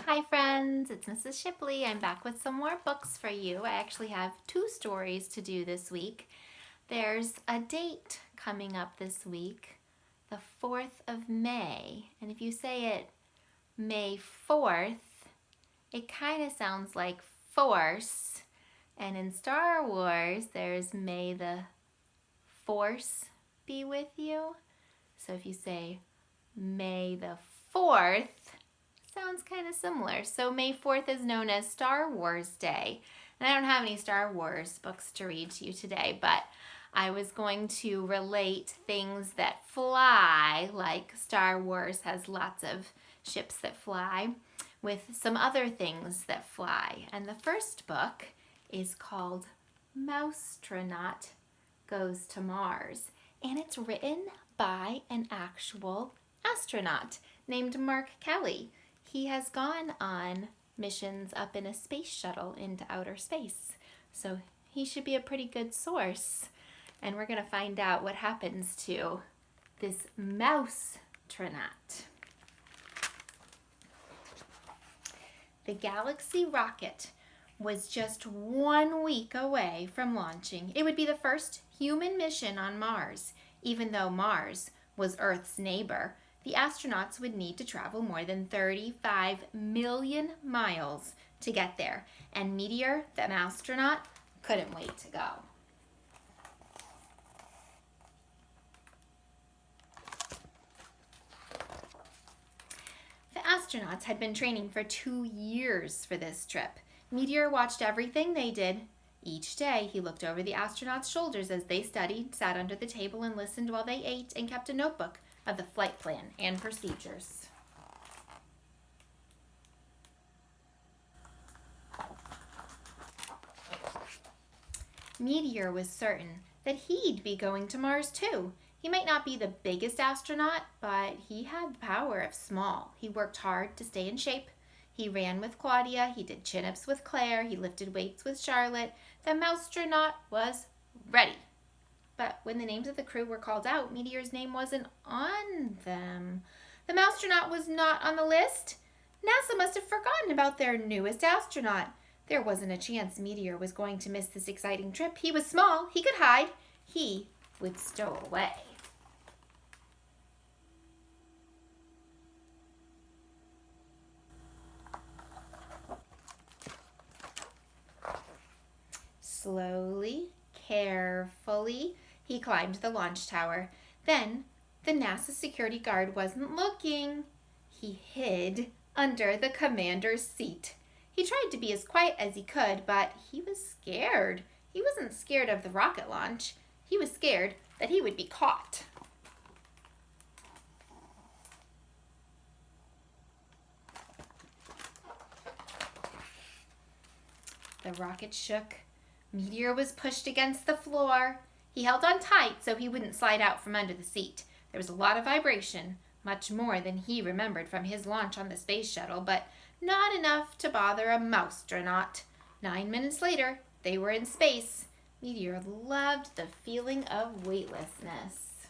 Hi friends, it's Mrs. Shipley. I'm back with some more books for you. I actually have 2 stories to do this week. There's a date coming up this week, the 4th of May. And if you say it May 4th, it kind of sounds like force. And in Star Wars, there's May the Force be with you. So if you say May the 4th, sounds kind of similar. So May 4th is known as Star Wars Day. And I don't have any Star Wars books to read to you today, but I was going to relate things that fly, like Star Wars has lots of ships that fly, with some other things that fly. And the first book is called Mousetronaut Goes to Mars. And it's written by an actual astronaut named Mark Kelly. He has gone on missions up in a space shuttle into outer space. So he should be a pretty good source. And we're going to find out what happens to this Mousetronaut. The Galaxy rocket was just 1 week away from launching. It would be the first human mission on Mars. Even though Mars was Earth's neighbor, the astronauts would need to travel more than 35 million miles to get there. And Meteor, the Mousetronaut, couldn't wait to go. The astronauts had been training for 2 years for this trip. Meteor watched everything they did. Each day, he looked over the astronauts' shoulders as they studied, sat under the table and listened while they ate, and kept a notebook of the flight plan and procedures. Meteor was certain that he'd be going to Mars too. He might not be the biggest astronaut, but he had the power of small. He worked hard to stay in shape. He ran with Claudia, he did chin-ups with Claire, he lifted weights with Charlotte. The Mousetronaut was ready. But when the names of the crew were called out, Meteor's name wasn't on them. The Mousetronaut was not on the list. NASA must have forgotten about their newest astronaut. There wasn't a chance Meteor was going to miss this exciting trip. He was small, he could hide, he would stow away. Slowly, carefully, he climbed the launch tower. Then, the NASA security guard wasn't looking. He hid under the commander's seat. He tried to be as quiet as he could, but he was scared. He wasn't scared of the rocket launch. He was scared that he would be caught. The rocket shook. Meteor was pushed against the floor. He held on tight so he wouldn't slide out from under the seat. There was a lot of vibration, much more than he remembered from his launch on the space shuttle, but not enough to bother a Mousetronaut. 9 minutes later, they were in space. Meteor loved the feeling of weightlessness.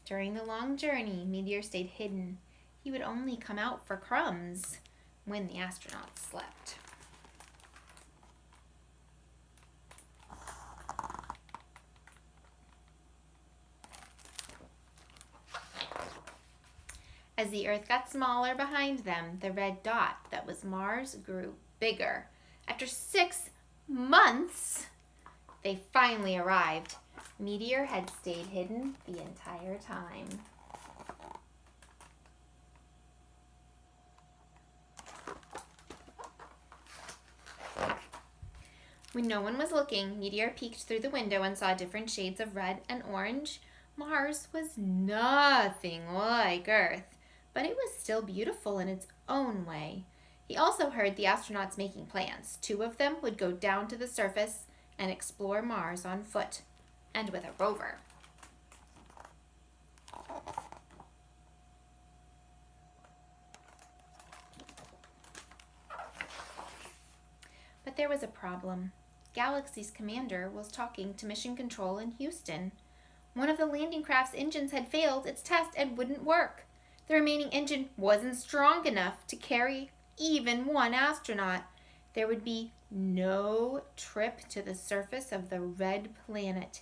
During the long journey, Meteor stayed hidden. He would only come out for crumbs when the astronauts slept. As the Earth got smaller behind them, the red dot that was Mars grew bigger. After 6 months, they finally arrived. Meteor had stayed hidden the entire time. When no one was looking, Meteor peeked through the window and saw different shades of red and orange. Mars was nothing like Earth, but it was still beautiful in its own way. He also heard the astronauts making plans. 2 of them would go down to the surface and explore Mars on foot and with a rover. But there was a problem. Galaxy's commander was talking to Mission Control in Houston. One of the landing craft's engines had failed its test and wouldn't work. The remaining engine wasn't strong enough to carry even one astronaut. There would be no trip to the surface of the red planet.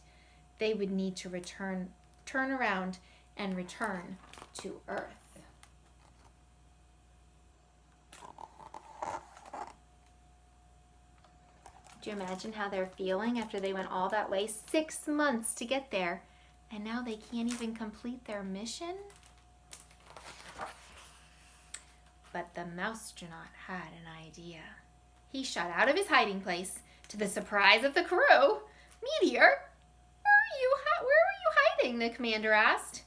They would need to turn around and return to Earth. Do you imagine how they're feeling after they went all that way, 6 months to get there, and now they can't even complete their mission? But the Mousetronaut had an idea. He shot out of his hiding place to the surprise of the crew. "Meteor, where were you hiding?" the commander asked.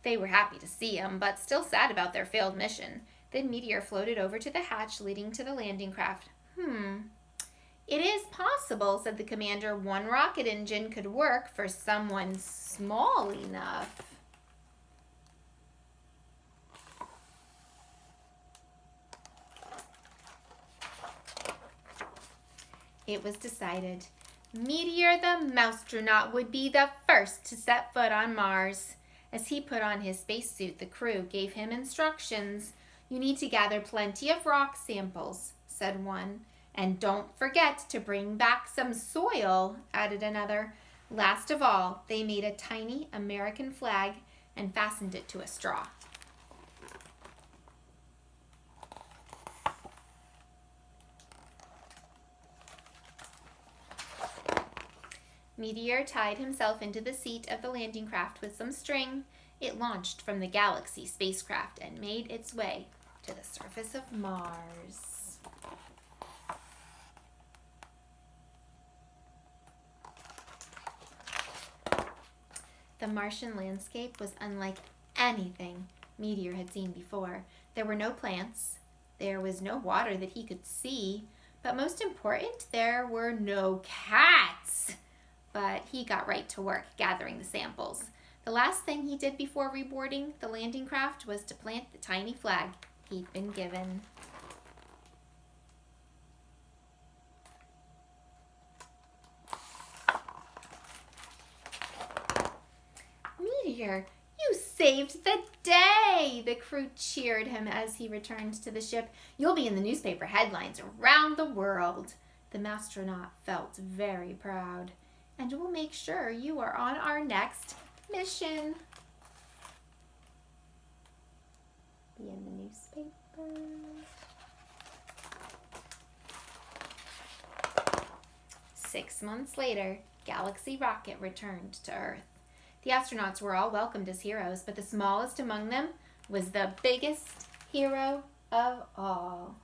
They were happy to see him, but still sad about their failed mission. Then Meteor floated over to the hatch leading to the landing craft. "It is possible," said the commander, "one rocket engine could work for someone small enough." It was decided. Meteor the Mousetronaut would be the first to set foot on Mars. As he put on his spacesuit, the crew gave him instructions. "You need to gather plenty of rock samples," said one. "And don't forget to bring back some soil," added another. Last of all, they made a tiny American flag and fastened it to a straw. Meteor tied himself into the seat of the landing craft with some string. It launched from the Galaxy spacecraft and made its way to the surface of Mars. The Martian landscape was unlike anything Meteor had seen before. There were no plants. There was no water that he could see. But most important, there were no cats. But he got right to work gathering the samples. The last thing he did before reboarding the landing craft was to plant the tiny flag he'd been given. "Meteor, you saved the day!" The crew cheered him as he returned to the ship. "You'll be in the newspaper headlines around the world." The Mousetronaut felt very proud. "And we'll make sure you are on our next mission." Be in the newspaper. 6 months later, Galaxy rocket returned to Earth. The astronauts were all welcomed as heroes, but the smallest among them was the biggest hero of all.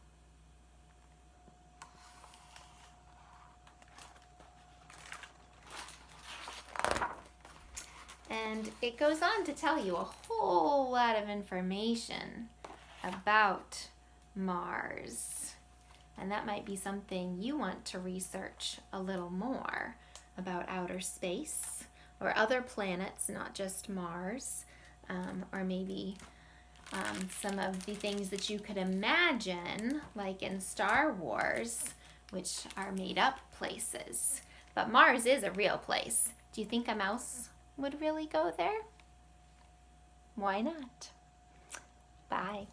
And it goes on to tell you a whole lot of information about Mars. And that might be something you want to research a little more about outer space or other planets, not just Mars, or maybe some of the things that you could imagine, like in Star Wars, which are made up places. But Mars is a real place. Do you think a mouse would really go there? Why not? Bye.